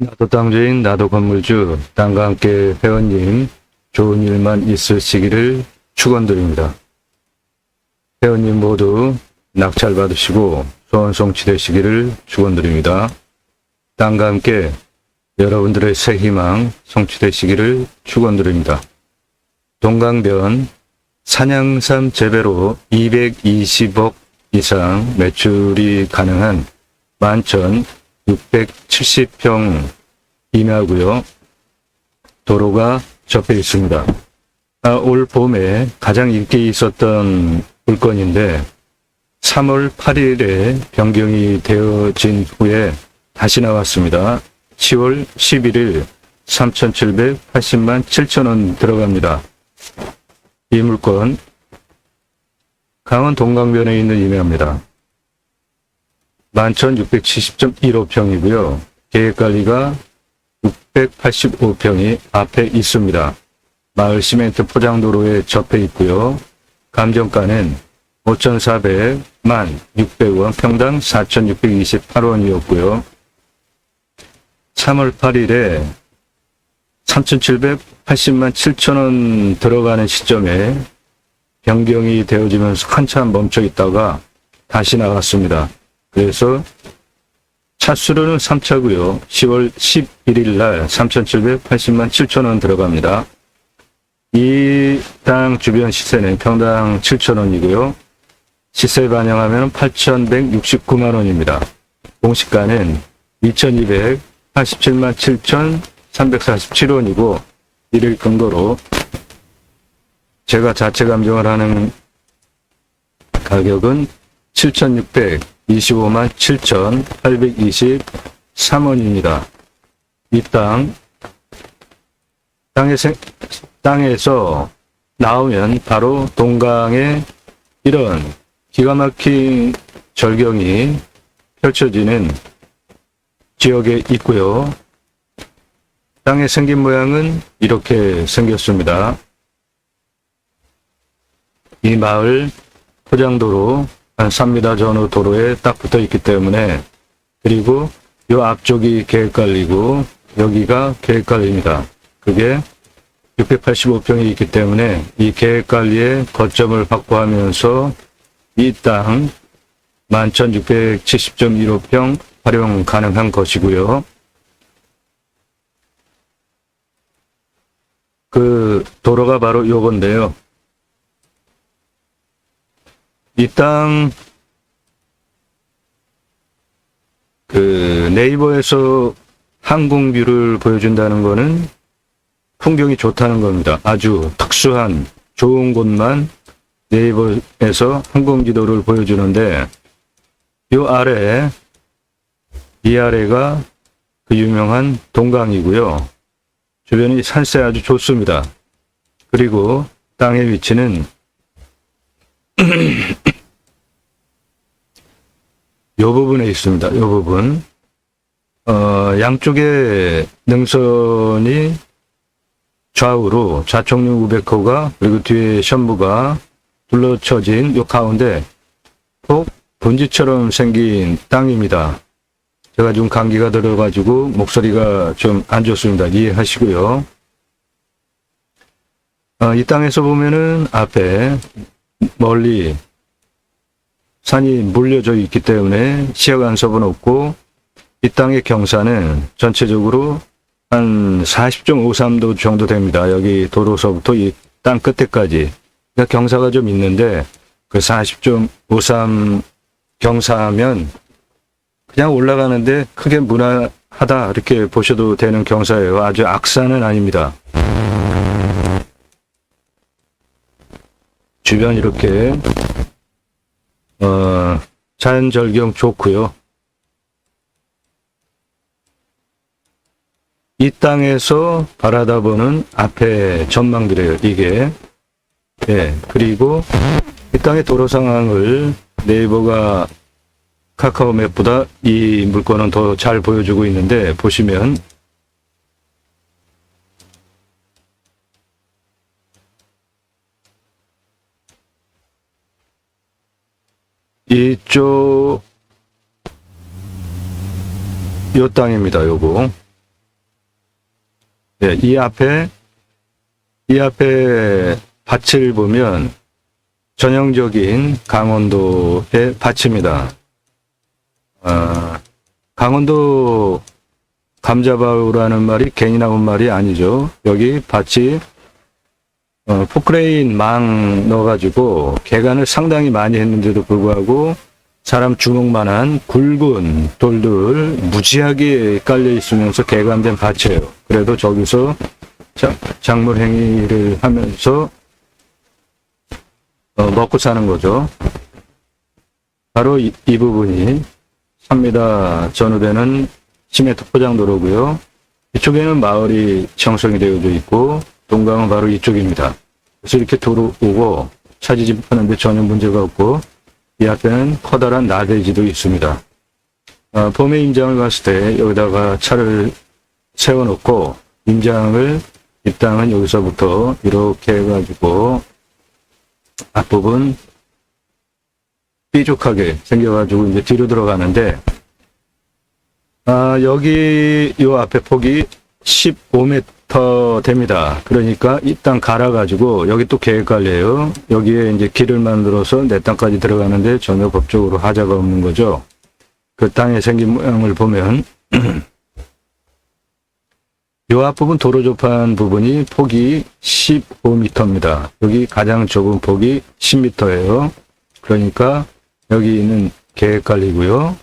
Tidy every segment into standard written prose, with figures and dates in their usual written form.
나도 땅주인, 나도 건물주, 땅과 함께 회원님, 좋은 일만 있으시기를 축원드립니다. 회원님 모두 낙찰 받으시고 소원 성취되시기를 축원드립니다. 땅과 함께 여러분들의 새 희망 성취되시기를 축원드립니다. 동강변 산양삼 재배로 220억 이상 매출이 가능한 11,670평 임야고요. 도로가 접해 있습니다. 올 봄에 가장 인기 있었던 물건인데 3월 8일에 변경이 되어진 후에 다시 나왔습니다. 10월 11일 3,780만 7천원 들어갑니다. 이 물건 강원 동강변에 있는 임야입니다. 11,670.15평이고요. 계획관리가 685평이 앞에 있습니다. 마을 시멘트 포장도로에 접해 있고요. 감정가는 5,400만 600원, 평당 4,628원이었고요. 3월 8일에 3,780만 7천원 들어가는 시점에 변경이 되어지면서 한참 멈춰 있다가 다시 나갔습니다. 그래서 차수로는 3차고요. 10월 11일 날 3,780만 7천원 들어갑니다. 이 땅 주변 시세는 평당 7천원이고요. 시세 반영하면 8,169만원입니다. 공시가는 2,287만 7,347원이고 이를 근거로 제가 자체 감정을 하는 가격은 7,625만 7,823원입니다. 이 땅에서 나오면 바로 동강에 이런 기가 막힌 절경이 펼쳐지는 지역에 있고요. 땅의 생긴 모양은 이렇게 생겼습니다. 이 마을 포장도로 한 3m 전후 도로에 딱 붙어 있기 때문에, 그리고 이 앞쪽이 계획관리고 여기가 계획관리입니다. 그게 685평이 있기 때문에 이 계획관리에 거점을 확보하면서 이 땅 11,670.15평 활용 가능한 것이고요. 그 도로가 바로 요건데요. 이 땅 네이버에서 항공뷰를 보여준다는 거는 풍경이 좋다는 겁니다. 아주 특수한 좋은 곳만 네이버에서 항공지도를 보여주는데 이 아래가 그 유명한 동강이고요. 주변이 산세 아주 좋습니다. 그리고 땅의 위치는 요 부분에 있습니다. 요 부분. 양쪽에 능선이 좌우로 좌청룡 우백호가, 그리고 뒤에 현무가 둘러쳐진 요 가운데 꼭 분지처럼 생긴 땅입니다. 제가 좀 감기가 들어가지고 목소리가 좀 안 좋습니다. 이해하시고요. 이 땅에서 보면은 앞에 멀리 산이 물려져 있기 때문에 시야 간섭은 없고, 이 땅의 경사는 전체적으로 한 40.53도 정도 됩니다. 여기 도로서부터 이 땅 끝에까지. 그러니까 경사가 좀 있는데, 그 40.53 경사하면 그냥 올라가는데 크게 무난하다 이렇게 보셔도 되는 경사예요. 아주 악산은 아닙니다. 주변 이렇게 자연절경 좋고요. 이 땅에서 바라다보는 앞에 전망들이에요. 이게. 예. 그리고 이 땅의 도로 상황을 네이버가 카카오맵보다 이 물건은 더 잘 보여주고 있는데, 보시면 이쪽 요 땅입니다. 요거 예, 이 앞에 밭을 보면 전형적인 강원도의 밭입니다. 강원도 감자바우라는 말이 괜히 나온 말이 아니죠. 여기 밭이 포크레인 망 넣어가지고 개간을 상당히 많이 했는데도 불구하고 사람 주먹만한 굵은 돌들 무지하게 깔려 있으면서 개간된 밭이에요. 그래도 저기서 작물 행위를 하면서 먹고 사는 거죠. 바로 이 부분이 3m 전후되는 10m 포장도로고요. 이쪽에는 마을이 형성이 되어져 있고 동강은 바로 이쪽입니다. 그래서 이렇게 들어오고 차지집하는데 전혀 문제가 없고 이 앞에는 커다란 나대지도 있습니다. 봄에 임장을 갔을 때 여기다가 차를 세워놓고 임장을 이 땅은 여기서부터 이렇게 해가지고 앞부분 삐죽하게 생겨가지고 이제 뒤로 들어가는데 여기 요 앞에 폭이 15m 됩니다. 그러니까 이 땅 갈아가지고 여기 또 계획관리에요. 여기에 이제 길을 만들어서 내 땅까지 들어가는데 전혀 법적으로 하자가 없는 거죠. 그 땅의 생긴 모양을 보면 요 앞부분 도로 접한 부분이 폭이 15m입니다. 여기 가장 좁은 폭이 10m예요. 그러니까 여기는 계획관리고요.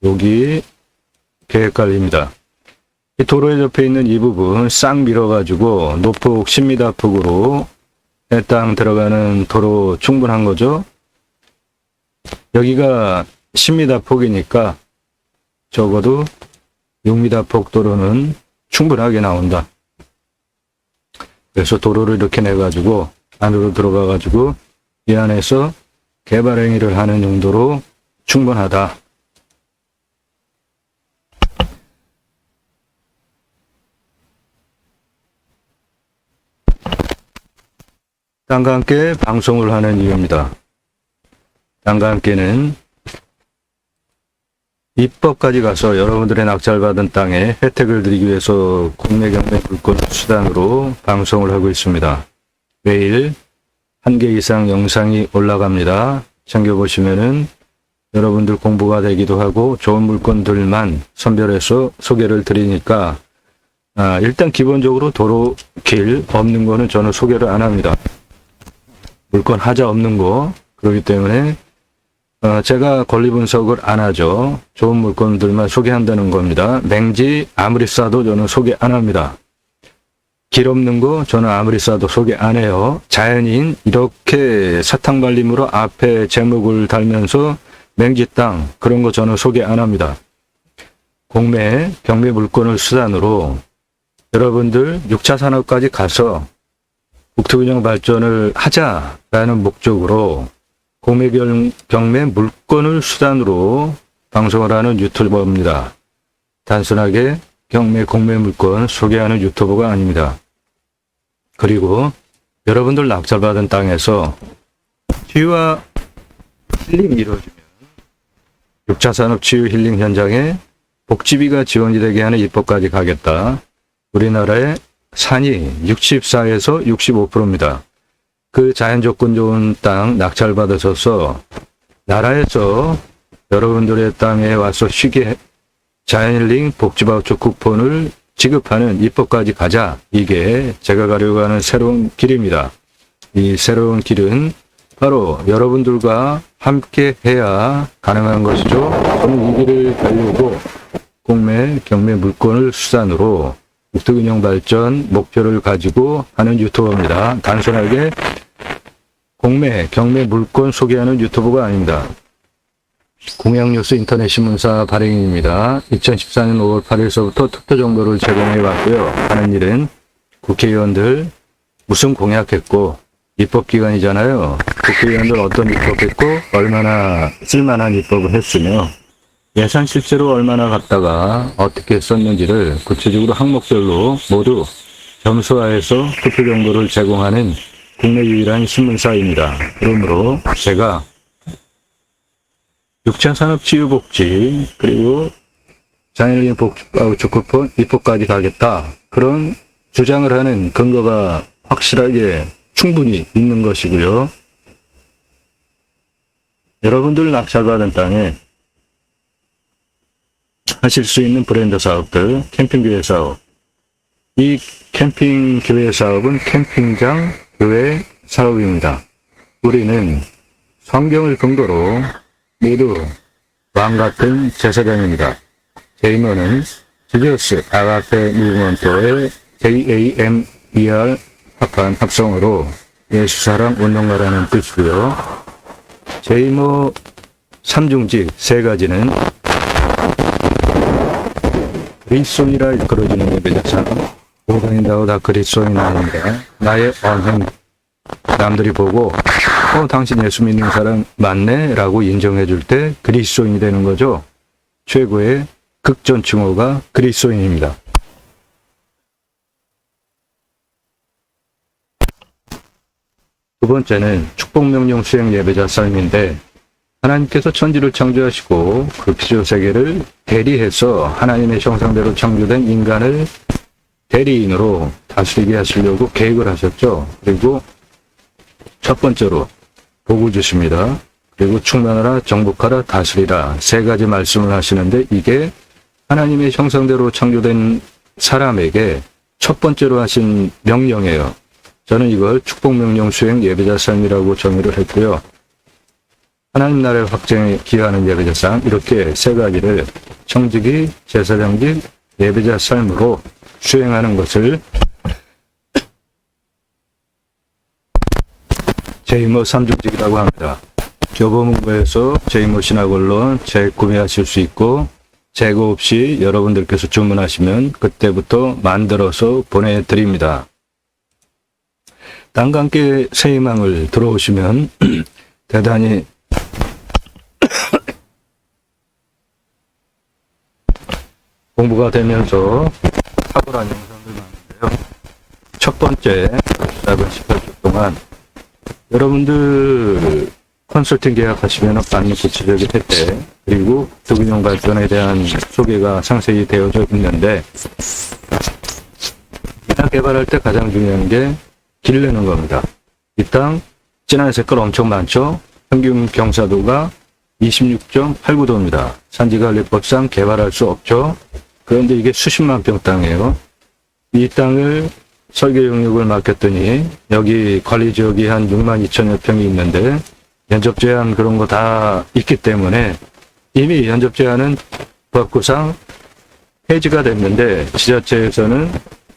여기 계획관리입니다. 이 도로에 접해 있는 이 부분 싹 밀어가지고 노폭 10m 폭으로 내 땅 들어가는 도로 충분한 거죠. 여기가 10m 폭이니까 적어도 6m 폭 도로는 충분하게 나온다. 그래서 도로를 이렇게 내가지고 안으로 들어가가지고 이 안에서 개발 행위를 하는 용도로 충분하다. 땅과 함께 방송을 하는 이유입니다. 땅과 함께는 입법까지 가서 여러분들의 낙찰받은 땅에 혜택을 드리기 위해서 국내 경매 물건 수단으로 방송을 하고 있습니다. 매일 1개 이상 영상이 올라갑니다. 챙겨보시면은 여러분들 공부가 되기도 하고 좋은 물건들만 선별해서 소개를 드리니까 일단 기본적으로 도로 길 없는 거는 저는 소개를 안 합니다. 물건 하자 없는 거. 그렇기 때문에 제가 권리 분석을 안 하죠. 좋은 물건들만 소개한다는 겁니다. 맹지 아무리 싸도 저는 소개 안 합니다. 길 없는 거 저는 아무리 싸도 소개 안 해요. 자연인 이렇게 사탕 발림으로 앞에 제목을 달면서 맹지 땅 그런 거 저는 소개 안 합니다. 공매, 경매 물건을 수단으로 여러분들 6차 산업까지 가서 국토균형 발전을 하자라는 목적으로 공매 경매 물건을 수단으로 방송을 하는 유튜버입니다. 단순하게 경매 공매 물건 소개하는 유튜버가 아닙니다. 그리고 여러분들 낙찰받은 땅에서 치유와 힐링이 이루어지면 6차 산업 치유 힐링 현장에 복지비가 지원이 되게 하는 입법까지 가겠다. 우리나라의 산이 64에서 65%입니다. 그 자연 조건 좋은 땅 낙찰받으셔서 나라에서 여러분들의 땅에 와서 쉬게 자연힐링 복지바우처 쿠폰을 지급하는 입법까지 가자. 이게 제가 가려고 하는 새로운 길입니다. 이 새로운 길은 바로 여러분들과 함께 해야 가능한 것이죠. 저는 이 길을 가려고 공매, 경매 물건을 수단으로 국토균형 발전 목표를 가지고 하는 유튜버입니다. 단순하게 공매, 경매 물건 소개하는 유튜버가 아닙니다. 공약뉴스 인터넷 신문사 발행인입니다. 2014년 5월 8일서부터 투표 정보를 제공해 왔고요. 하는 일은 국회의원들 무슨 공약했고 입법기관이잖아요. 국회의원들 어떤 입법했고 얼마나 쓸만한 입법을 했으며 예산 실제로 얼마나 갖다가 어떻게 썼는지를 구체적으로 항목별로 모두 점수화해서 투표 정보를 제공하는 국내 유일한 신문사입니다. 그러므로 제가 6차 산업 치유 복지 그리고 자연인 복지바우처 쿠폰 입법까지 가겠다. 그런 주장을 하는 근거가 확실하게 충분히 있는 것이고요. 여러분들 낙찰받은 땅에 하실 수 있는 브랜드 사업들, 캠핑교회 사업. 이 캠핑교회 사업은 캠핑장 교회 사업입니다. 우리는 성경을 근거로 모두 왕같은 제사장입니다. 제 임원은 지저스 아가페 무브먼트의 JAMER 합한 합성어로 예수사랑 운동가라는 뜻이고요. 제 임무 3중직 세 가지는 그리스도인이라 이끌어주는 예배자상, 오다닌다고 다 그리스도인 아닌가. 나의 언행, 남들이 보고 당신 예수 믿는 사람 맞네 라고 인정해 줄 때 그리스도인이 되는 거죠. 최고의 극존칭호가 그리스도인입니다. 두 번째는 축복명령 수행 예배자 삶인데, 하나님께서 천지를 창조하시고 그 피조 세계를 대리해서 하나님의 형상대로 창조된 인간을 대리인으로 다스리게 하시려고 계획을 하셨죠. 그리고 첫 번째로 복을 주십니다. 그리고 충만하라, 정복하라, 다스리라 세 가지 말씀을 하시는데, 이게 하나님의 형상대로 창조된 사람에게 첫 번째로 하신 명령이에요. 저는 이걸 축복명령 수행 예배자 삶이라고 정의를 했고요. 하나님 나라의 확장에 기여하는 예배자 삶, 이렇게 세 가지를 청지기, 제사장직, 예배자 삶으로 수행하는 것을 제2모 3중직이라고 합니다. 교보문고에서 제2모 신학원론 재구매하실 수 있고, 재고 없이 여러분들께서 주문하시면 그때부터 만들어서 보내드립니다. 땅과 함께 새 희망을 들어오시면 대단히 공부가 되면서 탁월한 영상들 많은데요. 첫 번째, 작은 18주 동안 여러분들 컨설팅 계약하시면 받는 구체적인 혜택, 그리고 도균형 발전에 대한 소개가 상세히 되어져 있는데, 이 땅 개발할 때 가장 중요한 게 길 내는 겁니다. 이 땅 진한 색깔 엄청 많죠? 평균 경사도가 26.89도입니다. 산지관리법상 개발할 수 없죠? 그런데 이게 수십만 평 땅이에요. 이 땅을 설계 용역을 맡겼더니 여기 관리 지역이 한 6만 2천여 평이 있는데 연접 제한 그런 거 다 있기 때문에 이미 연접 제한은 법구상 폐지가 됐는데, 지자체에서는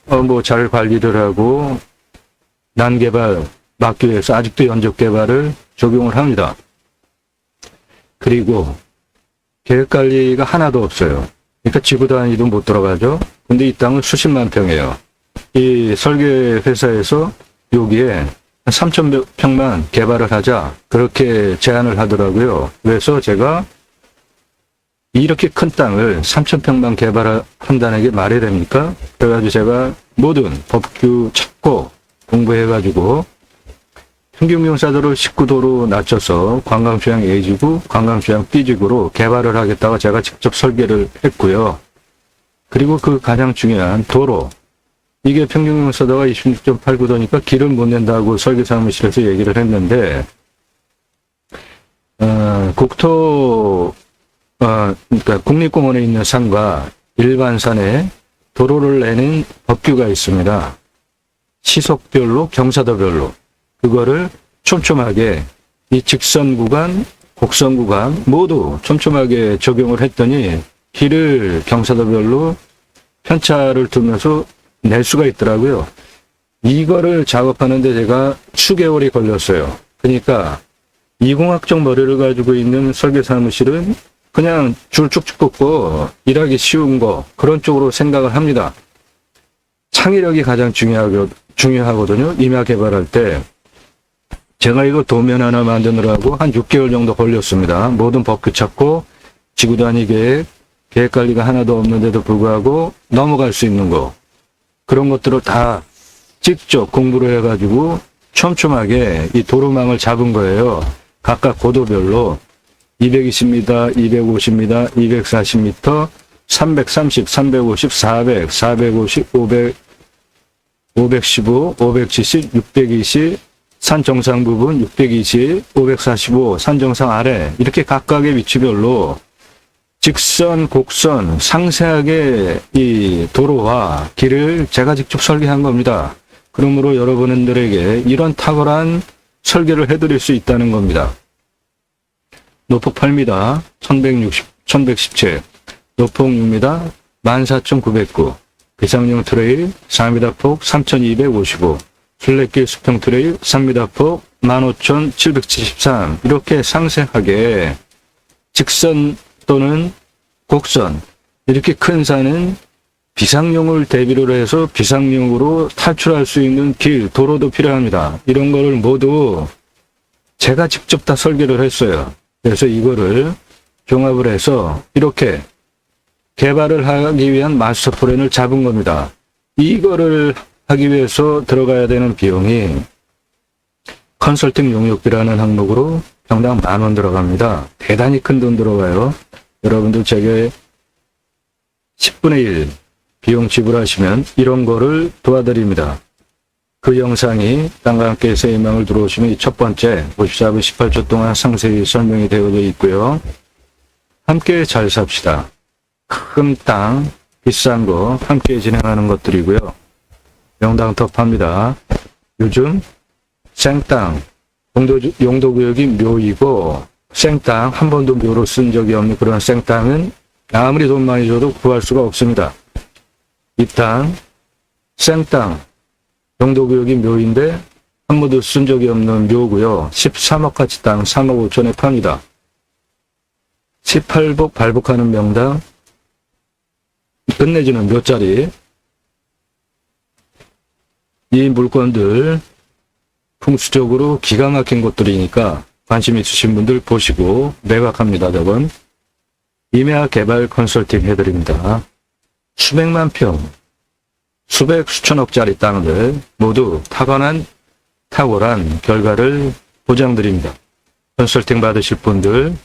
뭐 잘 관리를 하고 난개발 막기 위해서 아직도 연접 개발을 적용을 합니다. 그리고 계획관리가 하나도 없어요. 그러니까 지구 단위도 못 들어가죠. 근데 이 땅은 수십만 평이에요. 이 설계 회사에서 여기에 3,000평만 개발을 하자, 그렇게 제안을 하더라고요. 그래서 제가 이렇게 큰 땅을 3,000평만 개발한다는 게 말이 됩니까? 그래가지고 제가 모든 법규 찾고 공부해가지고 평균경사도를 19도로 낮춰서 관광휴양 A지구, 관광휴양 B지구로 개발을 하겠다고 제가 직접 설계를 했고요. 그리고 그 가장 중요한 도로, 이게 평균경사도가 26.89도니까 길을 못 낸다고 설계사무실에서 얘기를 했는데, 그러니까 국립공원에 있는 산과 일반 산에 도로를 내는 법규가 있습니다. 시속별로, 경사도별로. 그거를 촘촘하게 이 직선 구간, 곡선 구간 모두 촘촘하게 적용을 했더니 길을 경사도별로 편차를 두면서 낼 수가 있더라고요. 이거를 작업하는데 제가 수개월이 걸렸어요. 그러니까 이공학적 머리를 가지고 있는 설계사무실은 그냥 줄 쭉쭉 긋고 일하기 쉬운 거, 그런 쪽으로 생각을 합니다. 창의력이 가장 중요하거든요. 임야 개발할 때. 제가 이거 도면 하나 만드느라고 한 6개월 정도 걸렸습니다. 모든 법규 찾고, 지구 단위 계획 관리가 하나도 없는데도 불구하고 넘어갈 수 있는 거, 그런 것들을 다 직접 공부를 해가지고 촘촘하게 이 도로망을 잡은 거예요. 각각 고도별로 220m, 250m, 240m, 330, 350, 400, 450, 500, 515, 570, 620, 산 정상 부분 620, 545, 산 정상 아래 이렇게 각각의 위치별로 직선, 곡선 상세하게 이 도로와 길을 제가 직접 설계한 겁니다. 그러므로 여러분들에게 이런 탁월한 설계를 해드릴 수 있다는 겁니다. 노폭 8m, 1117, 노폭 6m, 14,909, 비상용 트레일 4m 폭 3,255, 순례길 수평 트레일 3m 폭 15,773 이렇게 상세하게 직선 또는 곡선 이렇게 큰 산은 비상용을 대비로 해서 비상용으로 탈출할 수 있는 길, 도로도 필요합니다. 이런 거를 모두 제가 직접 다 설계를 했어요. 그래서 이거를 종합을 해서 이렇게 개발을 하기 위한 마스터 플랜을 잡은 겁니다. 이거를 하기 위해서 들어가야 되는 비용이 컨설팅 용역비라는 항목으로 평당 10,000원 들어갑니다. 대단히 큰 돈 들어가요. 여러분들 제게 10분의 1 비용 지불하시면 이런 거를 도와드립니다. 그 영상이 땅과 함께 새 희망을 들어오시면 첫 번째 54분 18초 동안 상세히 설명이 되어져 있고요. 함께 잘 삽시다. 큰 땅, 비싼 거 함께 진행하는 것들이고요. 명당터파입니다. 요즘 생땅, 용도구역이 묘이고 생땅, 한 번도 묘로 쓴 적이 없는 그런 생땅은 아무리 돈 많이 줘도 구할 수가 없습니다. 이 땅, 생땅, 용도구역이 묘인데 한 번도 쓴 적이 없는 묘고요. 13억가치 땅 3억 5천에 팝니다. 18복 발복하는 명당, 끝내주는 묘자리. 이 물건들 풍수적으로 기가 막힌 곳들이니까 관심 있으신 분들 보시고 매각합니다. 저건 임야 개발 컨설팅 해드립니다. 수백만 평, 수백 수천억짜리 땅들 모두 탁월한 결과를 보장드립니다. 컨설팅 받으실 분들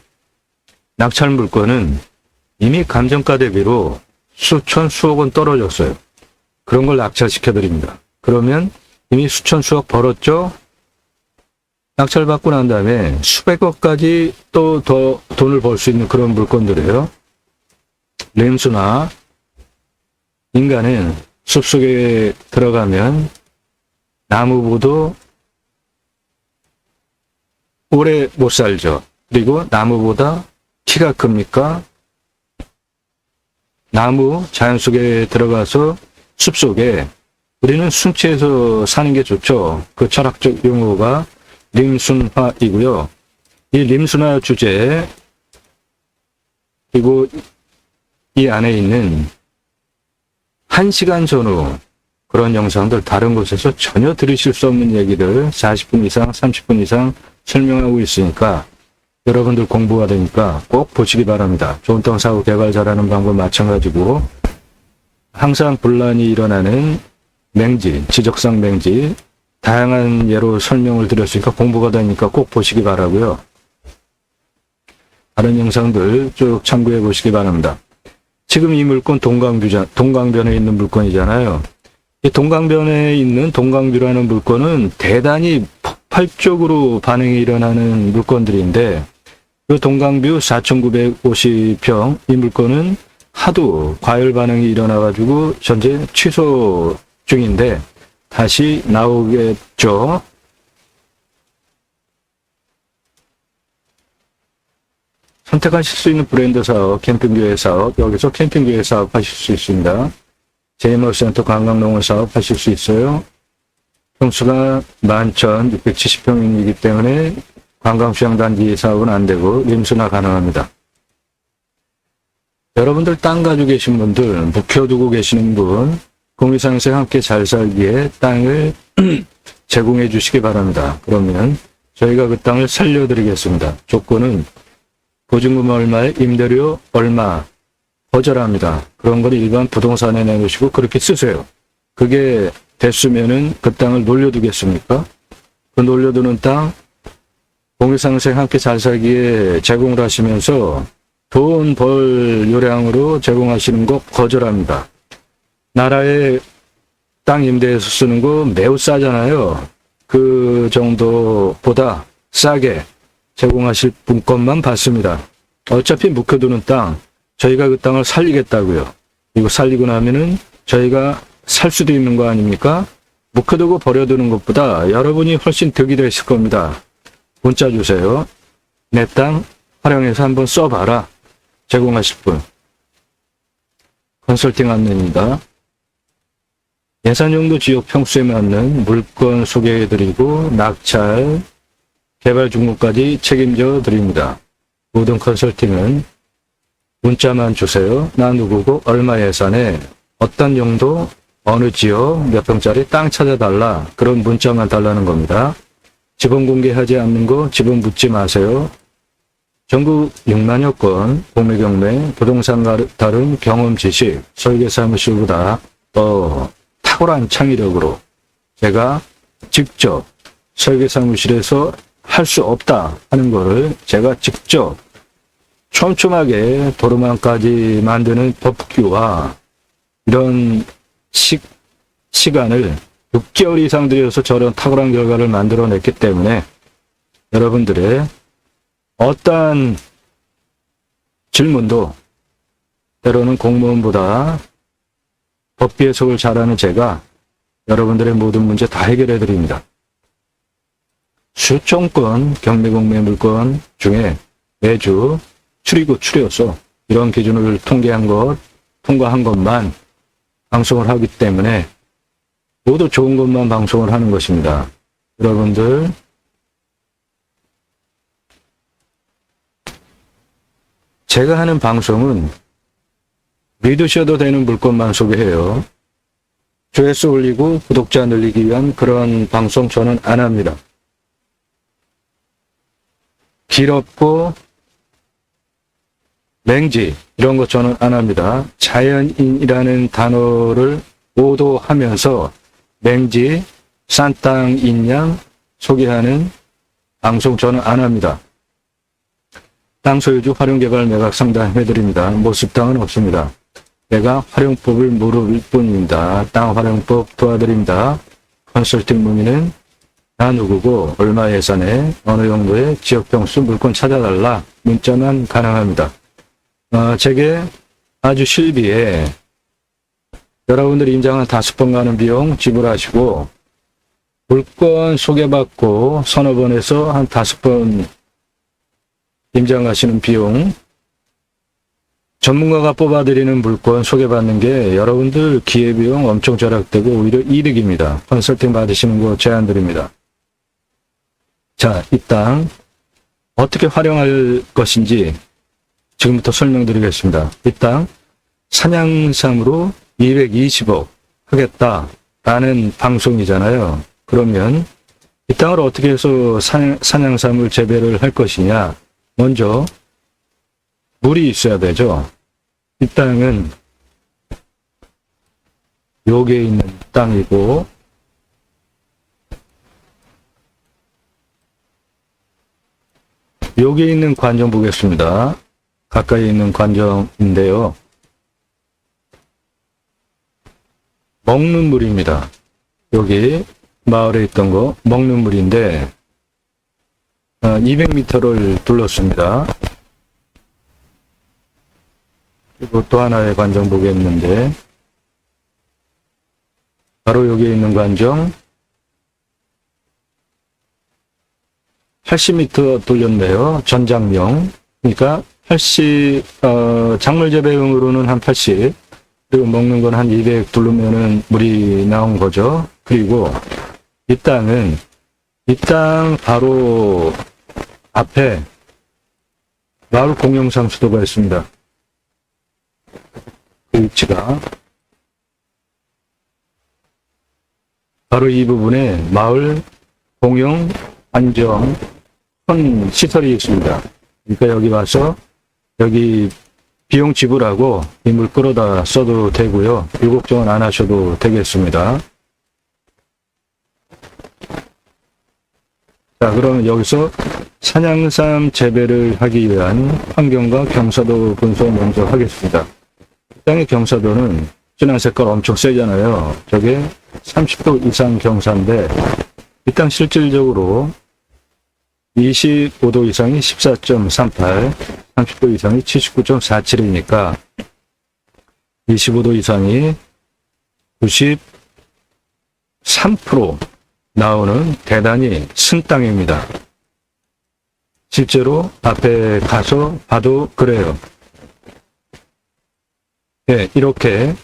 낙찰 물건은 이미 감정가 대비로 수천 수억 원 떨어졌어요. 그런 걸 낙찰시켜드립니다. 그러면 이미 수천 수억 벌었죠? 낙찰 받고 난 다음에 수백억까지 또 더 돈을 벌 수 있는 그런 물건들이에요. 림수나 인간은 숲속에 들어가면 나무보다 오래 못 살죠. 그리고 나무보다 키가 큽니까? 나무 자연 속에 들어가서 숲속에 우리는 순치해서 사는 게 좋죠. 그 철학적 용어가 림순화이고요. 이 림순화 주제 그리고 이 안에 있는 1시간 전후 그런 영상들 다른 곳에서 전혀 들으실 수 없는 얘기를 40분 이상 30분 이상 설명하고 있으니까 여러분들 공부가 되니까 꼭 보시기 바랍니다. 좋은 땅 사고 개발 잘하는 방법 마찬가지고 항상 분란이 일어나는 맹지, 지적상 맹지 다양한 예로 설명을 드렸으니까 공부가 되니까 꼭 보시기 바라고요. 다른 영상들 쭉 참고해 보시기 바랍니다. 지금 이 물건 동강변에 있는 물건이잖아요. 이 동강변에 있는 동강뷰라는 물건은 대단히 폭발적으로 반응이 일어나는 물건들인데 이 동강뷰 4,950평 이 물건은 하도 과열 반응이 일어나가지고 현재 취소 중인데 다시 나오겠죠. 선택하실 수 있는 브랜드 사업, 캠핑교회 사업, 여기서 캠핑교회 사업 하실 수 있습니다. 제이머센터 관광농원 사업 하실 수 있어요. 평수가 11,670평이기 때문에 관광수영단지 사업은 안 되고 림수나 가능합니다. 여러분들 땅 가지고 계신 분들, 묵혀두고 계시는 분, 공유상생 함께 잘 살기에 땅을 제공해 주시기 바랍니다. 그러면 저희가 그 땅을 살려드리겠습니다. 조건은 보증금 얼마에 임대료 얼마 거절합니다. 그런 걸 일반 부동산에 내놓으시고 그렇게 쓰세요. 그게 됐으면은 그 땅을 놀려두겠습니까? 그 놀려두는 땅 공유상생 함께 잘 살기에 제공을 하시면서 돈 벌 요량으로 제공하시는 거 거절합니다. 나라의 땅 임대해서 쓰는 거 매우 싸잖아요. 그 정도보다 싸게 제공하실 분 것만 받습니다. 어차피 묵혀두는 땅, 저희가 그 땅을 살리겠다고요. 이거 살리고 나면은 저희가 살 수도 있는 거 아닙니까? 묵혀두고 버려두는 것보다 여러분이 훨씬 득이 되실 겁니다. 문자 주세요. 내 땅 활용해서 한번 써봐라. 제공하실 분. 컨설팅 안내입니다. 예산용도 지역 평수에 맞는 물건 소개해드리고 낙찰, 개발 중국까지 책임져 드립니다. 모든 컨설팅은 문자만 주세요. 나 누구고 얼마 예산에 어떤 용도 어느 지역 몇 평짜리 땅 찾아달라. 그런 문자만 달라는 겁니다. 지분 공개하지 않는 거 지분 묻지 마세요. 전국 6만여 건 공매 경매 부동산 다른 경험 지식 설계사무실보다 더 탁월한 창의력으로 제가 직접 설계사무실에서 할 수 없다 하는 거를 제가 직접 촘촘하게 도로망까지 만드는 법규와 이런 시간을 6개월 이상 들여서 저런 탁월한 결과를 만들어냈기 때문에 여러분들의 어떠한 질문도 때로는 공무원보다 법규 해석을 잘하는 제가 여러분들의 모든 문제 다 해결해 드립니다. 수천 건 경매공매 물건 중에 매주 추리고 추려서 이런 기준을 통과한 것만 방송을 하기 때문에 모두 좋은 것만 방송을 하는 것입니다. 여러분들 제가 하는 방송은 믿으셔도 되는 물건만 소개해요. 조회수 올리고 구독자 늘리기 위한 그런 방송 저는 안 합니다. 길었고 맹지 이런 거 저는 안 합니다. 자연인이라는 단어를 오도하면서 맹지, 싼 땅 인양 소개하는 방송 저는 안 합니다. 땅 소유주 활용개발 매각 상담해드립니다. 모습 땅은 없습니다. 내가 활용법을 모를 뿐입니다. 땅 활용법 도와드립니다. 컨설팅 문의는 나 누구고 얼마 예산에 어느 정도의 지역평수 물건 찾아달라 문자만 가능합니다. 제게 아주 실비에 여러분들이 임장 한 5번 가는 비용 지불하시고 물건 소개받고 서너 번에서 한 5번 임장 가시는 비용 전문가가 뽑아드리는 물건 소개받는 게 여러분들 기회비용 엄청 절약되고 오히려 이득입니다. 컨설팅 받으시는 거 제안드립니다. 자, 이 땅 어떻게 활용할 것인지 지금부터 설명드리겠습니다. 이 땅 산양삼으로 220억 하겠다라는 방송이잖아요. 그러면 이 땅을 어떻게 해서 산양삼을 재배를 할 것이냐. 먼저 물이 있어야 되죠. 이 땅은 여기에 있는 땅이고 여기에 있는 관정 보겠습니다. 가까이 있는 관정인데요. 먹는 물입니다. 여기 마을에 있던 거 먹는 물인데 200m를 둘렀습니다. 그리고 또 하나의 관정 보겠는데 바로 여기에 있는 관정 80m 돌렸네요. 전장령. 그러니까 80, 작물 재배용으로는 한 80, 그리고 먹는 건 한 200 두르면은 물이 나온 거죠. 그리고 이 땅은, 이 땅 바로 앞에 마을 공용상수도가 있습니다. 그 위치가. 바로 이 부분에 마을 공용 안정 큰 시설이 있습니다. 그러니까 여기 와서 여기 비용 지불하고 이 물 끌어다 써도 되고요. 이 걱정은 안 하셔도 되겠습니다. 자, 그러면 여기서 산양삼 재배를 하기 위한 환경과 경사도 분석 먼저 하겠습니다. 땅의 경사도는 진한 색깔 엄청 세잖아요. 저게 30도 이상 경사인데 이 땅 실질적으로 25도 이상이 14.38, 30도 이상이 79.47이니까 25도 이상이 93% 나오는 대단히 쓴 땅입니다. 실제로 앞에 가서 봐도 그래요. 네, 이렇게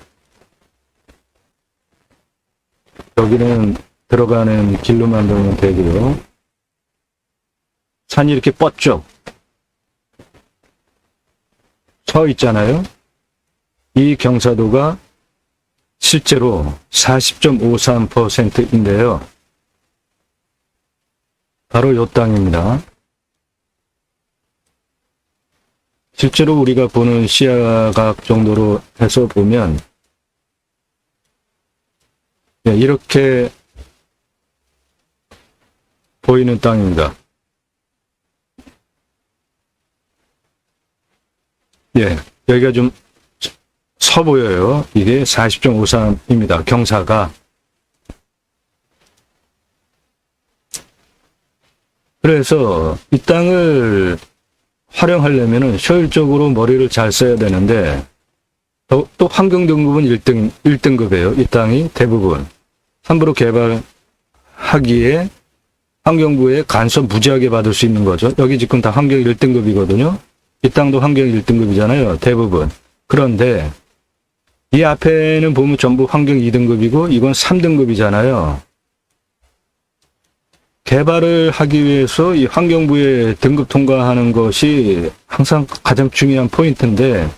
여기는 들어가는 길로 만들면 되고요. 산이 이렇게 뻗죠. 서 있잖아요. 이 경사도가 실제로 40.53%인데요. 바로 이 땅입니다. 실제로 우리가 보는 시야각 정도로 해서 보면 이렇게 보이는 땅입니다. 예, 여기가 좀 서 보여요. 이게 40.53입니다. 경사가. 그래서 이 땅을 활용하려면 효율적으로 머리를 잘 써야 되는데 또 환경등급은 1등급이에요. 이 땅이 대부분. 함부로 개발하기에 환경부에 간섭 무지하게 받을 수 있는 거죠. 여기 지금 다 환경 1등급이거든요. 이 땅도 환경 1등급이잖아요. 대부분. 그런데 이 앞에는 보면 전부 환경 2등급이고 이건 3등급이잖아요. 개발을 하기 위해서 이 환경부에 등급 통과하는 것이 항상 가장 중요한 포인트인데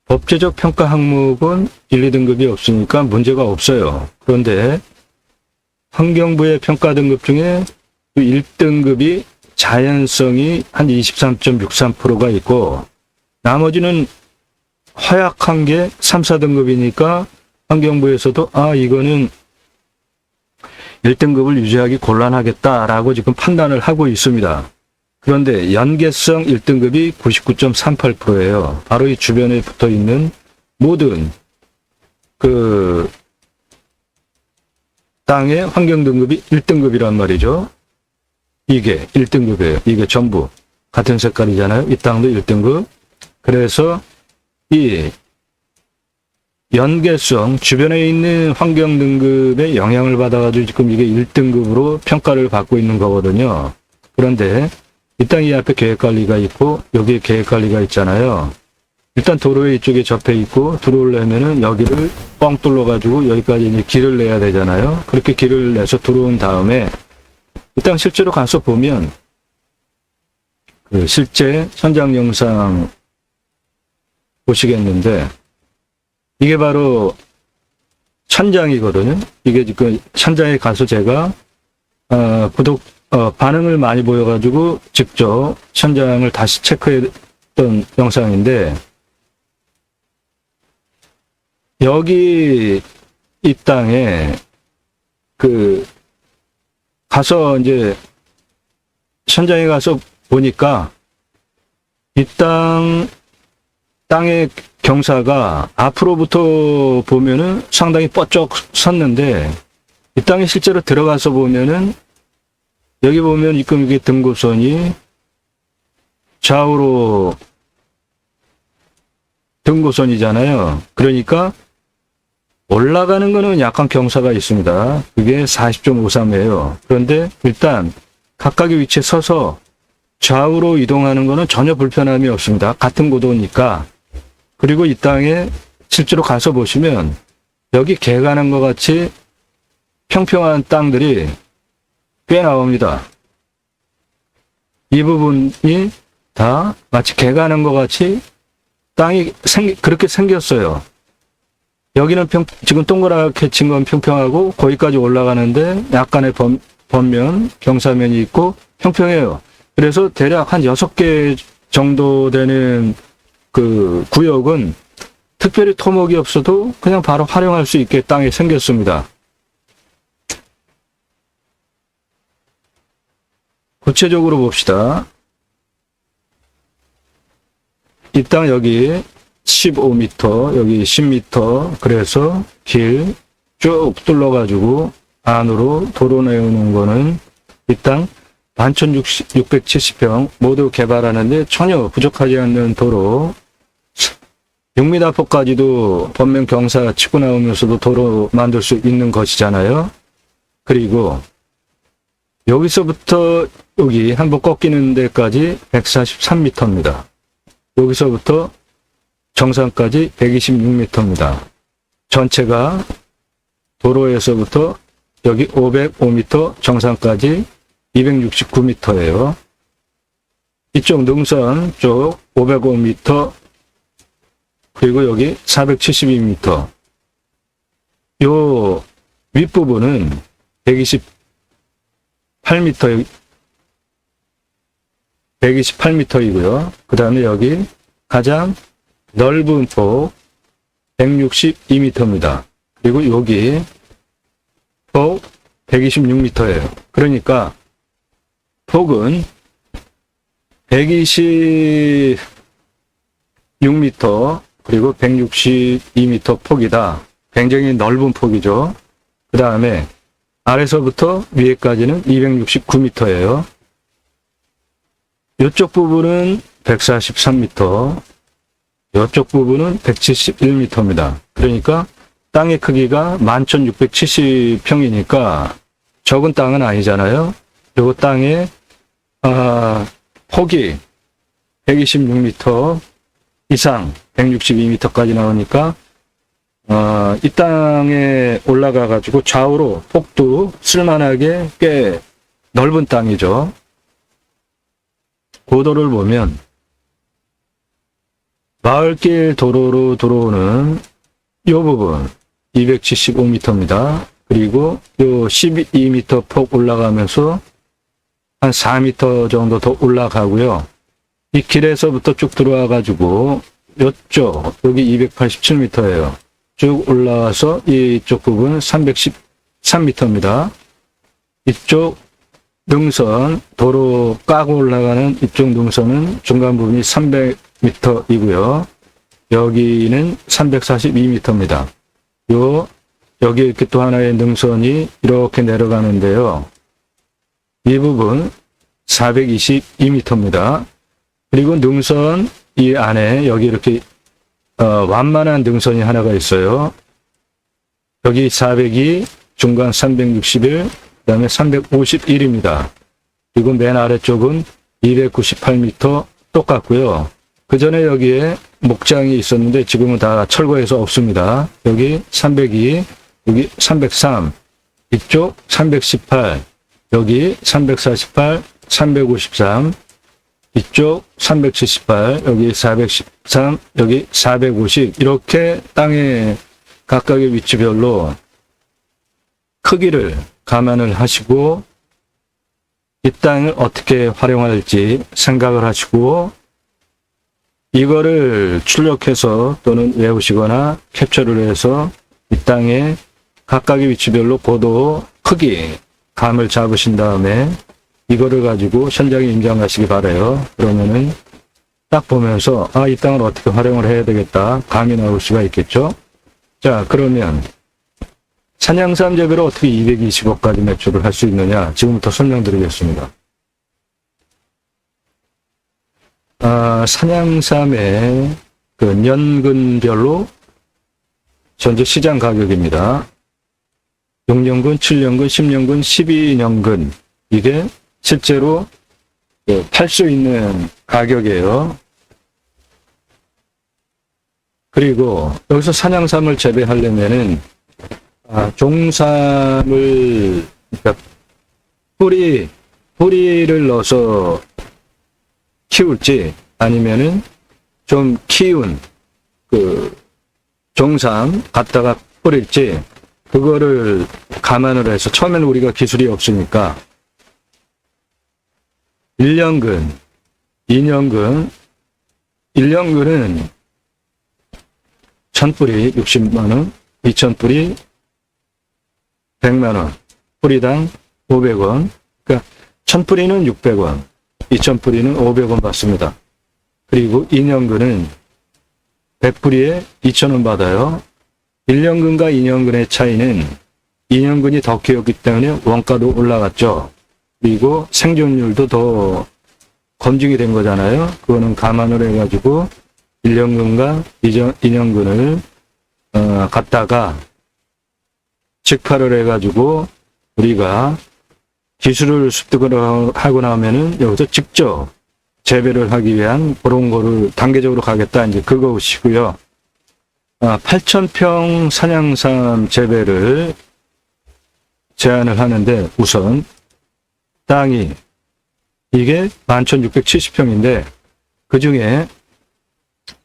법제적 평가 항목은 1, 2등급이 없으니까 문제가 없어요. 그런데 환경부의 평가 등급 중에 1등급이 자연성이 한 23.63%가 있고 나머지는 허약한 게 3, 4등급이니까 환경부에서도 이거는 1등급을 유지하기 곤란하겠다라고 지금 판단을 하고 있습니다. 그런데 연계성 1등급이 99.38%예요. 바로 이 주변에 붙어 있는 모든 그 땅의 환경 등급이 1등급이란 말이죠. 이게 1등급이에요. 이게 전부 같은 색깔이잖아요. 이 땅도 1등급. 그래서 이 연계성 주변에 있는 환경 등급에 영향을 받아가지고 지금 이게 1등급으로 평가를 받고 있는 거거든요. 그런데 이 땅 이 앞에 계획관리가 있고 여기에 계획관리가 있잖아요. 일단 도로에 이쪽에 접해 있고 들어오려면은 여기를 뻥 뚫어가지고 여기까지 이제 길을 내야 되잖아요. 그렇게 길을 내서 들어온 다음에 이 땅 실제로 가서 보면 그 실제 현장 영상 보시겠는데 이게 바로 천장이거든요. 이게 지금 천장에 가서 제가 반응을 많이 보여가지고 직접 천장을 다시 체크했던 영상인데 여기 이 땅에 가서 이제 천장에 가서 보니까 이 땅의 경사가 앞으로부터 보면은 상당히 뻗쩍 섰는데 이 땅에 실제로 들어가서 보면은 여기 보면 지금 이게 등고선이 좌우로 등고선이잖아요. 그러니까 올라가는 거는 약간 경사가 있습니다. 그게 40.53이에요. 그런데 일단 각각의 위치에 서서 좌우로 이동하는 거는 전혀 불편함이 없습니다. 같은 고도니까. 그리고 이 땅에 실제로 가서 보시면 여기 개 가는 것 같이 평평한 땅들이 꽤 나옵니다. 이 부분이 다 마치 개 가는 것 같이 땅이 그렇게 생겼어요. 여기는 지금 동그랗게 친 건 평평하고 거기까지 올라가는데 약간의 번면, 경사면이 있고 평평해요. 그래서 대략 한 6개 정도 되는 그 구역은 특별히 토목이 없어도 그냥 바로 활용할 수 있게 땅이 생겼습니다. 구체적으로 봅시다. 이 땅 여기 15m, 여기 10m, 그래서 길 쭉 뚫러가지고 안으로 도로 내오는 거는 이 땅 11,670평 모두 개발하는데 전혀 부족하지 않는 도로, 6m 폭까지도 범면 경사 치고 나오면서도 도로 만들 수 있는 것이잖아요. 그리고 여기서부터 여기 한번 꺾이는 데까지 143m입니다. 여기서부터 정상까지 126m입니다. 전체가 도로에서부터 여기 505m 정상까지 269m예요. 이쪽 능선 쪽 505m, 그리고 여기 472m. 요 윗부분은 128m이고요. 그 다음에 여기 가장 넓은 폭 162m입니다. 그리고 여기 폭 126m예요. 그러니까 폭은 126m 그리고 162m 폭이다. 굉장히 넓은 폭이죠. 그 다음에 아래서부터 위에까지는 269m예요. 이쪽 부분은 143m, 이쪽 부분은 171m입니다. 그러니까 땅의 크기가 11,670평이니까 적은 땅은 아니잖아요. 요 땅의 폭이 126m 이상 162m까지 나오니까 이 땅에 올라가 가지고 좌우로 폭도 쓸만하게 꽤 넓은 땅이죠. 고도를 보면 마을길 도로로 들어오는 이 부분 275m입니다. 그리고 요 12m 폭 올라가면서 한 4m 정도 더 올라가고요. 이 길에서부터 쭉 들어와 가지고 이쪽 여기 287m예요. 쭉 올라와서 이쪽 부분 313m입니다. 이쪽 능선 도로 까고 올라가는 이쪽 능선은 중간 부분이 300m이고요. 여기는 342m입니다. 여기 이렇게 또 하나의 능선이 이렇게 내려가는데요. 이 부분 422m입니다. 그리고 능선 이 안에 여기 이렇게 완만한 능선이 하나가 있어요. 여기 402, 중간 361, 그 다음에 351입니다. 그리고 맨 아래쪽은 298m 똑같고요. 그 전에 여기에 목장이 있었는데 지금은 다 철거해서 없습니다. 여기 302, 여기 303, 이쪽 318, 여기 348, 353, 이쪽 378, 여기 413, 여기 450 이렇게 땅의 각각의 위치별로 크기를 감안을 하시고 이 땅을 어떻게 활용할지 생각을 하시고 이거를 출력해서 또는 외우시거나 캡처를 해서 이 땅의 각각의 위치별로 고도, 크기, 감을 잡으신 다음에 이거를 가지고 현장에 임장하시기 바라요. 그러면은 딱 보면서 이 땅을 어떻게 활용을 해야 되겠다 감이 나올 수가 있겠죠. 자, 그러면 산양삼 재배로 어떻게 220억까지 매출을 할 수 있느냐 지금부터 설명드리겠습니다. 산양삼의 그 년근별로 현재 시장 가격입니다. 6년근, 7년근, 10년근, 12년근 이게 실제로 팔 수 있는 가격이에요. 그리고 여기서 산양삼을 재배하려면은 종삼을 그러니까 뿌리를 넣어서 키울지 아니면은 좀 키운 그 종삼 갖다가 뿌릴지 그거를 감안을 해서 처음에는 우리가 기술이 없으니까 1년근, 2년근, 1년근은 1000뿌리 60만원, 2000뿌리 100만원, 뿌리당 500원, 그러니까 1000뿌리는 600원, 2000뿌리는 500원 받습니다. 그리고 2년근은 100뿌리에 2,000원 받아요. 1년근과 2년근의 차이는 2년근이 더 키웠기 때문에 원가도 올라갔죠. 그리고 생존율도 더 검증이 된 거잖아요. 그거는 감안을 해가지고 1년근과 2년근을 갖다가 직파를 해가지고 우리가 기술을 습득을 하고 나면은 여기서 직접 재배를 하기 위한 그런 거를 단계적으로 가겠다. 이제 그것이고요. 8,000평 산양삼 재배를 제안을 하는데 우선 땅이 이게 11,670평인데 그 중에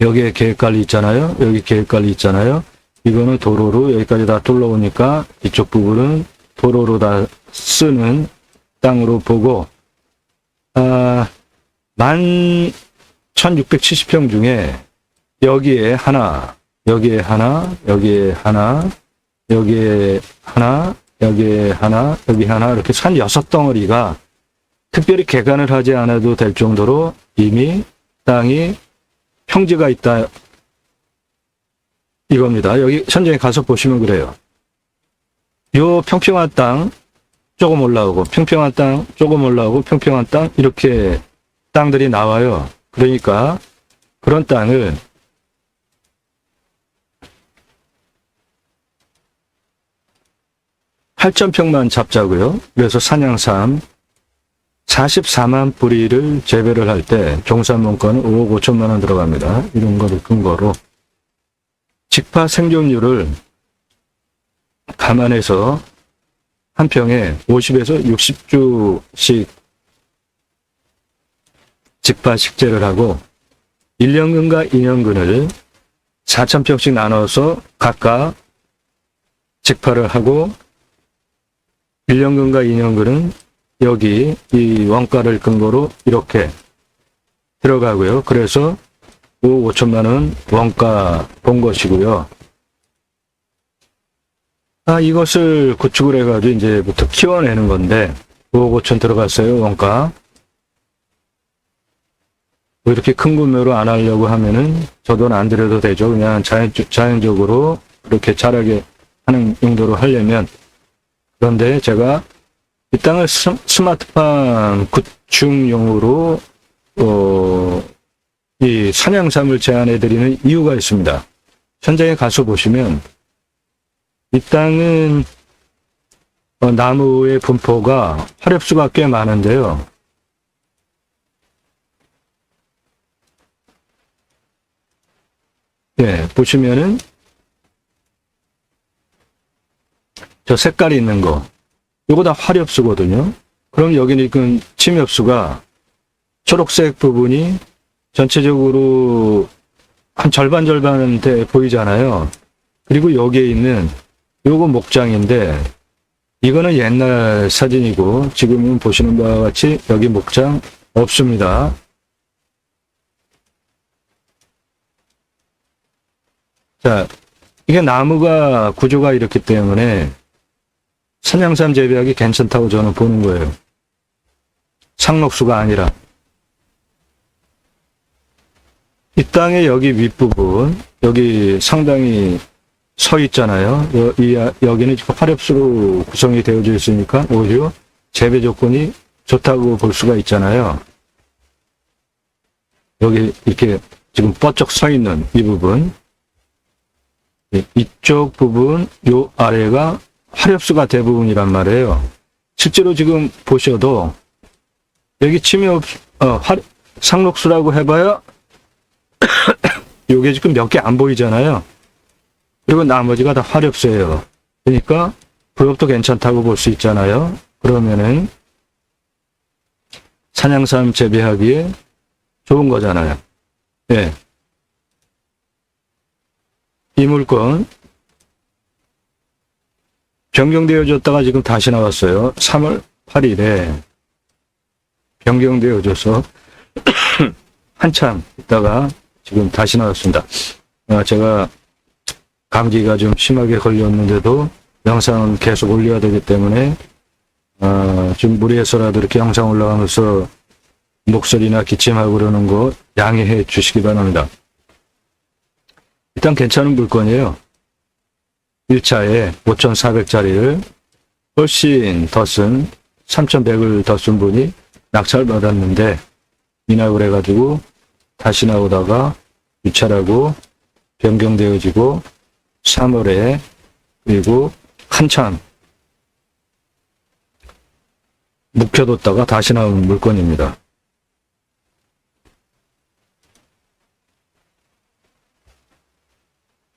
여기에 계획관리 있잖아요. 여기 계획관리 있잖아요. 이거는 도로로 여기까지 다 둘러오니까 이쪽 부분은 도로로 다 쓰는 땅으로 보고 11,670평 중에 여기에 하나, 여기에 하나, 여기에 하나, 여기에 하나, 여기에 하나, 여기 하나 이렇게 산 6덩어리가 특별히 개간을 하지 않아도 될 정도로 이미 땅이 평지가 있다. 이겁니다. 여기 현장에 가서 보시면 그래요. 요 평평한 땅 조금 올라오고 평평한 땅 조금 올라오고 평평한 땅 이렇게 땅들이 나와요. 그러니까 그런 땅을 8,000평만 잡자고요. 그래서 산양삼 44만 뿌리를 재배를 할 때 종산문가는 5억 5천만 원 들어갑니다. 이런 거를 근거로 직파 생존율을 감안해서 한 평에 50에서 60주씩 직파 식재를 하고 1년근과 2년근을 4,000평씩 나눠서 각각 직파를 하고 1년근과 2년근은 여기 이 원가를 근거로 이렇게 들어가고요. 그래서 5억 5천만 원 원가 본 것이고요. 이것을 구축을 해가지고 이제부터 키워내는 건데 5억 5천 들어갔어요. 원가. 뭐 이렇게 큰 구매로 안 하려고 하면은 저 돈 안 들여도 되죠. 그냥 자연적으로 그렇게 자라게 하는 용도로 하려면. 그런데 제가 이 땅을 스마트팜 구축용으로 이 산양삼을 제안해 드리는 이유가 있습니다. 현장에 가서 보시면 이 땅은 나무의 분포가 화렵수가 꽤 많은데요. 네, 보시면은 저 색깔이 있는 거 이거 다 화렵수거든요. 그럼 여기는 그 침엽수가 초록색 부분이 전체적으로 한 절반 돼 보이잖아요. 그리고 여기에 있는 요거 목장인데 이거는 옛날 사진이고 지금은 보시는 바와 같이 여기 목장 없습니다. 자, 이게 나무가 구조가 이렇기 때문에 산양삼 재배하기 괜찮다고 저는 보는 거예요. 상록수가 아니라. 이 땅의 여기 윗부분, 여기 상당히 서 있잖아요. 여기는 지금 화렵수로 구성이 되어져 있으니까 오히려 재배 조건이 좋다고 볼 수가 있잖아요. 여기 이렇게 지금 뻗쩍 서 있는 이 부분, 이쪽 부분, 요 아래가 화렵수가 대부분이란 말이에요. 실제로 지금 보셔도 여기 상록수라고 해봐야 요게 지금 몇 개 안 보이잖아요. 그리고 나머지가 다 화렵수예요. 그러니까 부엽도 괜찮다고 볼 수 있잖아요. 그러면은 산양삼 재배하기에 좋은 거잖아요. 예. 이 물건 변경되어졌다가 지금 다시 나왔어요. 3월 8일에 변경되어져서 한참 있다가 지금 다시 나왔습니다. 제가 감기가 좀 심하게 걸렸는데도 영상은 계속 올려야 되기 때문에 좀 무리해서라도 이렇게 영상 올라가면서 목소리나 기침하고 그러는 거 양해해 주시기 바랍니다. 일단 괜찮은 물건이에요. 1차에 5,400짜리를 훨씬 더 쓴 3,100을 더 쓴 분이 낙찰 받았는데 인하고 해가지고 다시 나오다가 유찰하고 변경되어지고 3월에 그리고 한참 묵혀뒀다가 다시 나온 물건입니다.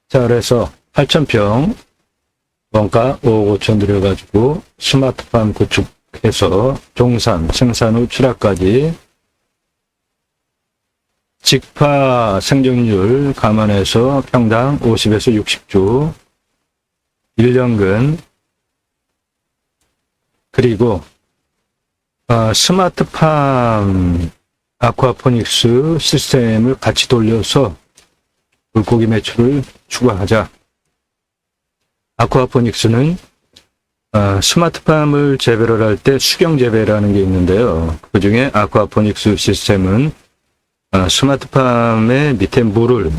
자, 그래서 8,000평 원가 5억 5천 들여가지고 스마트팜 구축해서 종산, 생산 후 출하까지 직파 생존율 감안해서 평당 50에서 60주 1년근 그리고 스마트팜 아쿠아포닉스 시스템을 같이 돌려서 물고기 매출을 추가하자. 아쿠아포닉스는 스마트팜을 재배를 할 때 수경 재배라는 게 있는데요. 그 중에 아쿠아포닉스 시스템은 스마트팜의 밑에 물을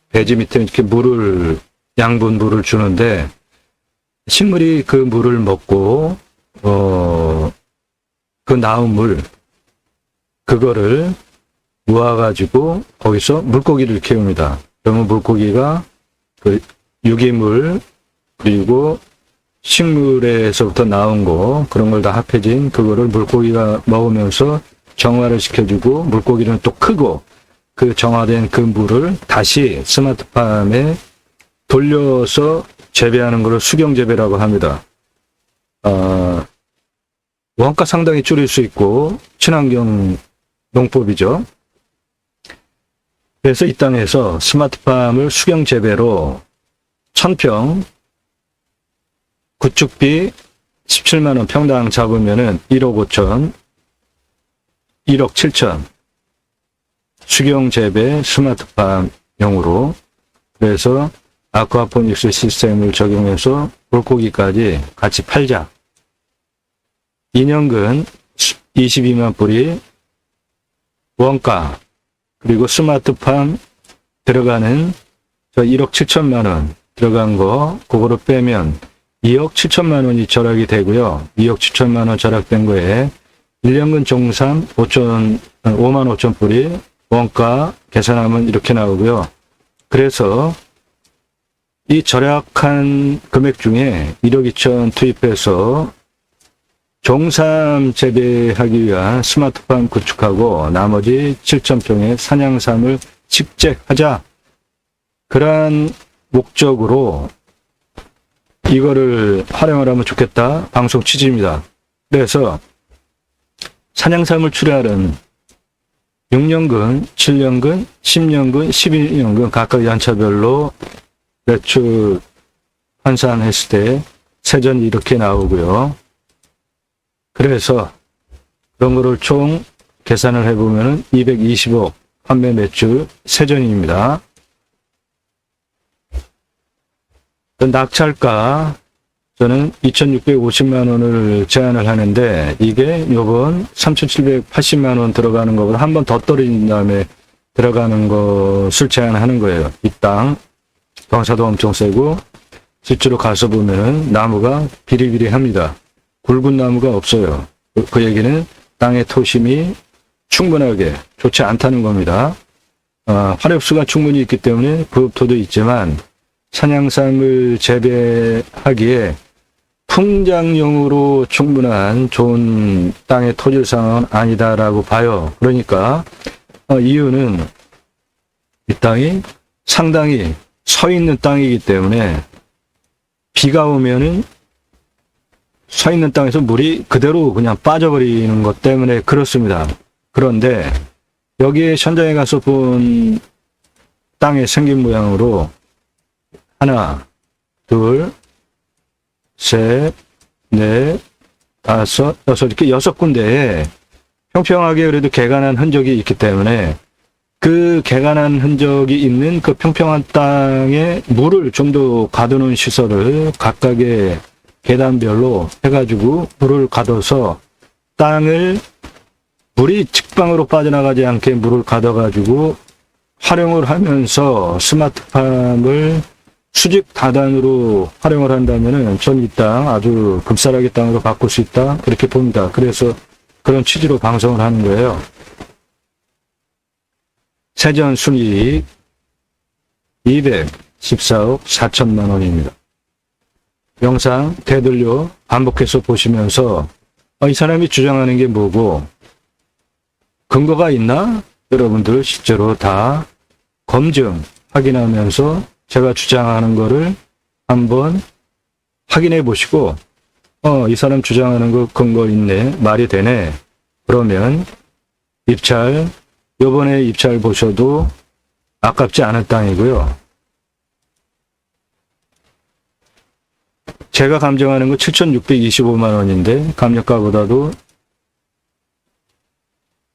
배지 밑에 이렇게 물을 양분 물을 주는데 식물이 그 물을 먹고 그 나온 물 그거를 모아가지고 거기서 물고기를 키웁니다. 그러면 물고기가 그 유기물 그리고 식물에서부터 나온 거 그런 걸 다 합해진 그거를 물고기가 먹으면서 정화를 시켜주고 물고기는 또 크고 그 정화된 그 물을 다시 스마트팜에 돌려서 재배하는 것을 수경재배라고 합니다. 원가 상당히 줄일 수 있고 친환경 농법이죠. 그래서 이 땅에서 스마트팜을 수경재배로 1,000평 구축비 17만원 평당 잡으면은 1억 5천 1억 7천 수경재배 스마트팜용으로 그래서 아쿠아포닉스 시스템을 적용해서 물고기까지 같이 팔자. 2년근 22만 뿌리 원가 그리고 스마트팜 들어가는 저 1억 7천만 원 들어간 거 그거를 빼면 2억 7천만 원이 절약이 되고요. 2억 7천만 원 절약된 거에 1년근 종산 5만 5천 뿌리 원가 계산하면 이렇게 나오고요. 그래서 이 절약한 금액 중에 1억 2천 투입해서 종삼 재배하기 위한 스마트팜 구축하고 나머지 7,000평의 산양삼을 직재하자. 그러한 목적으로 이거를 활용을 하면 좋겠다. 방송 취지입니다. 그래서 산양삼을 출하하는 6년근, 7년근, 10년근, 11년근 각각 연차별로 매출 환산했을 때 세전이 이렇게 나오고요. 그래서 그런 거를 총 계산을 해보면 220억 판매 매출 세전입니다. 낙찰가 저는 2,650만 원을 제안을 하는데 이게 요번 3,780만 원 들어가는 것보다 한 번 더 떨어진 다음에 들어가는 것을 제안하는 거예요. 이 땅 경사도 엄청 세고 실제로 가서 보면은 나무가 비리비리합니다. 굵은 나무가 없어요. 그 얘기는 땅의 토심이 충분하게 좋지 않다는 겁니다. 화력수가 충분히 있기 때문에 부흡토도 있지만 산양삼을 재배하기에 풍장용으로 충분한 좋은 땅의 토질상은 아니다라고 봐요. 그러니까 이유는 이 땅이 상당히 서 있는 땅이기 때문에 비가 오면은 서 있는 땅에서 물이 그대로 그냥 빠져버리는 것 때문에 그렇습니다. 그런데 여기에 현장에 가서 본 땅의 생긴 모양으로 하나, 둘, 셋, 넷, 다섯, 여섯 이렇게 6군데에 평평하게 그래도 개간한 흔적이 있기 때문에 그 개간한 흔적이 있는 그 평평한 땅에 물을 좀 더 가두는 시설을 각각의 계단별로 해가지고 물을 가둬서 땅을 물이 직방으로 빠져나가지 않게 물을 가둬가지고 활용을 하면서 스마트팜을 수직 다단으로 활용을 한다면은 전 이 땅 아주 급살하게 땅으로 바꿀 수 있다 그렇게 봅니다. 그래서 그런 취지로 방송을 하는 거예요. 세전 순이익 214억 4천만 원입니다. 영상 되돌려 반복해서 보시면서 이 사람이 주장하는 게 뭐고 근거가 있나? 여러분들 실제로 다 검증 확인하면서 제가 주장하는 거를 한번 확인해 보시고 이 사람 주장하는 거 근거 있네, 말이 되네, 그러면 입찰, 요번에 입찰 보셔도 아깝지 않은 땅이고요. 제가 감정하는 거 7,625만 원인데 감정가보다도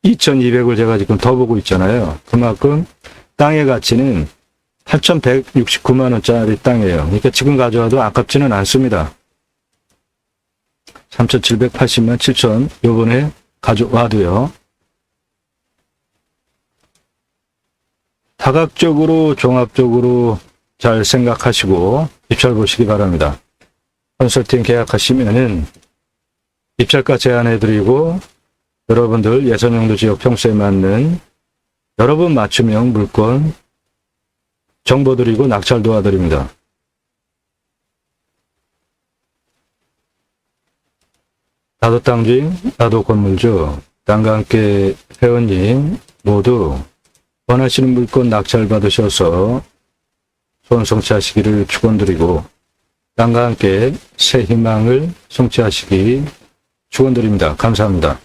2,200을 제가 지금 더 보고 있잖아요. 그만큼 땅의 가치는 8,169만 원짜리 땅이에요. 그러니까 지금 가져와도 아깝지는 않습니다. 3,780만 7천 요번에 가져와도요. 다각적으로 종합적으로 잘 생각하시고 입찰 보시기 바랍니다. 컨설팅 계약하시면은 입찰가 제안해드리고 여러분들 예선용도 지역 평수에 맞는 여러분 맞춤형 물건 정보 드리고 낙찰 도와드립니다. 나도 땅주인, 나도 건물주, 땅과 함께 회원님 모두 원하시는 물건 낙찰 받으셔서 소원 성취하시기를 축원드리고 땅과 함께 새 희망을 성취하시기 축원드립니다. 감사합니다.